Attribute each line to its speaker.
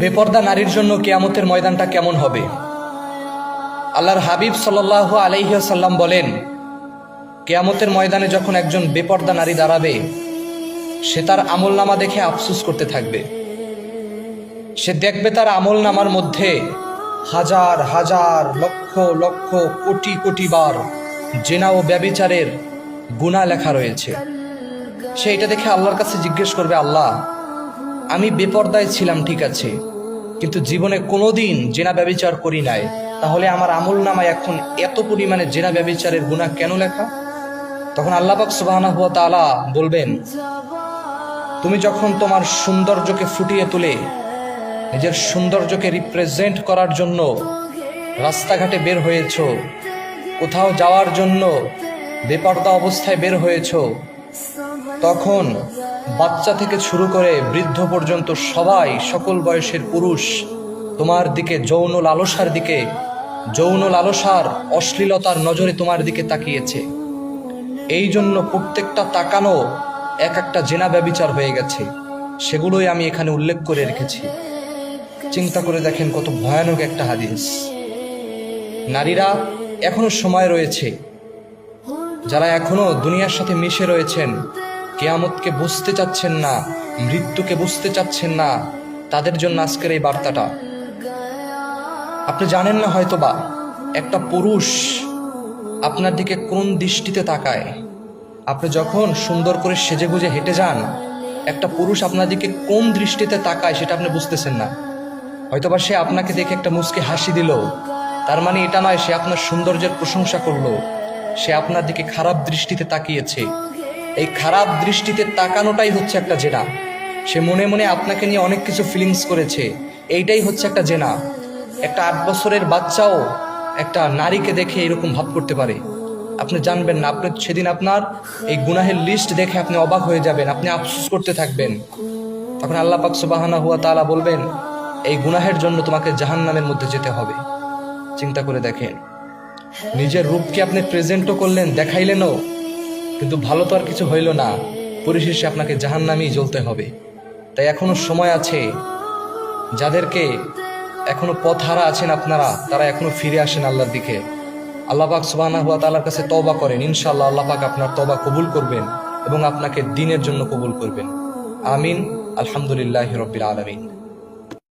Speaker 1: বেপর্দা নারীর জন্য কিয়ামতের ময়দানটা কেমন হবে? আল্লাহর হাবিব সাল্লাল্লাহু আলাইহি ওয়াসাল্লাম বলেন, কিয়ামতের ময়দানে যখন একজন বেপর্দা নারী দাঁড়াবে, সে তার আমলনামা দেখে আফসোস করতে থাকবে। সে দেখবে তার আমলনামার মধ্যে হাজার হাজার লক্ষ লক্ষ কোটি কোটি বার জিনা ও ব্যভিচারের গুনাহ লেখা রয়েছে। সে এটা দেখে আল্লাহর কাছে জিজ্ঞেস করবে, আল্লাহ, আমি বেপর্দায় ছিলাম ঠিক আছে, কিন্তু জীবনে কোনোদিন জিনা ব্যভিচার করি নাই, তাহলে আমার আমলনামায় এখন এত পরিমাণে জিনা ব্যভিচারের গুনাহ কেন লেখা? তখন আল্লাহ পাক সুবহানাহু ওয়া তাআলা বলবেন, তুমি যখন তোমার সৌন্দর্যকে ফুটিয়ে তুলে নিজের সৌন্দর্যকে রিপ্রেজেন্ট করার জন্য রাস্তাঘাটে বের হয়েছ, কোথাও যাওয়ার জন্য বেপর্দা অবস্থায় বের হয়েছ, তখন বাচ্চা থেকে শুরু করে বৃদ্ধ পর্যন্ত সবাই, সকল বয়সের পুরুষ তোমার দিকে যৌন লালসার অশ্লীলতার নজরে তোমার দিকে তাকিয়েছে। এই জন্য প্রত্যেকটা তাকানো এক একটা জিনা ব্যভিচার হয়ে গেছে। সেগুলোই আমি এখানে উল্লেখ করে রেখেছি। চিন্তা করে দেখেন কত ভয়ানক একটা হাদিস। নারীরা এখনো সময় রয়েছে, যারা এখনো দুনিয়ার সাথে মিশে রয়েছেন, কিয়ামতকে বুঝতে চাচ্ছেন না, মৃত্যুকে বুঝতে চাচ্ছেন না, তাদের জন্য আজকের এই বার্তাটা। আপনি জানেন না হয়তোবা একটা পুরুষ আপনার দিকে কোন দৃষ্টিতে তাকায়। আপনি যখন সুন্দর করে সেজেগুজে হেঁটে যান, একটা পুরুষ আপনার দিকে কোন দৃষ্টিতে তাকায় সেটা আপনি বুঝতেছেন না। হয়তোবা সে আপনাকে দেখে একটা মুচকি হাসি দিল, তার মানে এটা নয় সে আপনার সৌন্দর্যের প্রশংসা করলো। সে আপনার দিকে খারাপ দৃষ্টিতে তাকিয়েছে। এই খারাপ দৃষ্টিতে তাকানোটাই হচ্ছে একটা জেনা। সে মনে মনে আপনাকে নিয়ে অনেক কিছু ফিলিংস করেছে, এইটাই হচ্ছে একটা জেনা। একটা 8 বছরের বাচ্চাও একটা নারীকে দেখে এরকম ভাব করতে পারে। আপনি জানবেন না, আপনি সেদিন আপনার এই গুনাহের লিস্ট দেখে আপনি অবাক হয়ে যাবেন, আপনি আফসোস করতে থাকবেন। তখন আল্লাহ পাক সুবহানাহু ওয়া তাআলা বলবেন, এই গুনাহের জন্য তোমাকে জাহান্নামের মধ্যে যেতে হবে। চিন্তা করে দেখেন, নিজের রূপকে আপনি প্রেজেন্টও করলেন, দেখাইলেনও, কিন্তু ভালো তো আর কিছু হইল না। পরিশেষে আপনাকে জাহান্নামেই জ্বলতে হবে। তাই এখনো সময় আছে। যাদেরকে এখনো পথ হারা আছেন আপনারা, তারা এখনো ফিরে আসেন আল্লাহর দিকে। আল্লাহ পাক সুবহানাহু ওয়া তাআলার কাছে তওবা করেন। ইনশাআল্লাহ আল্লাহ পাক আপনার তওবা কবুল করবেন এবং আপনাকে দ্বীনের জন্য কবুল করবেন। আমিন। আলহামদুলিল্লাহি রাব্বিল আলামিন।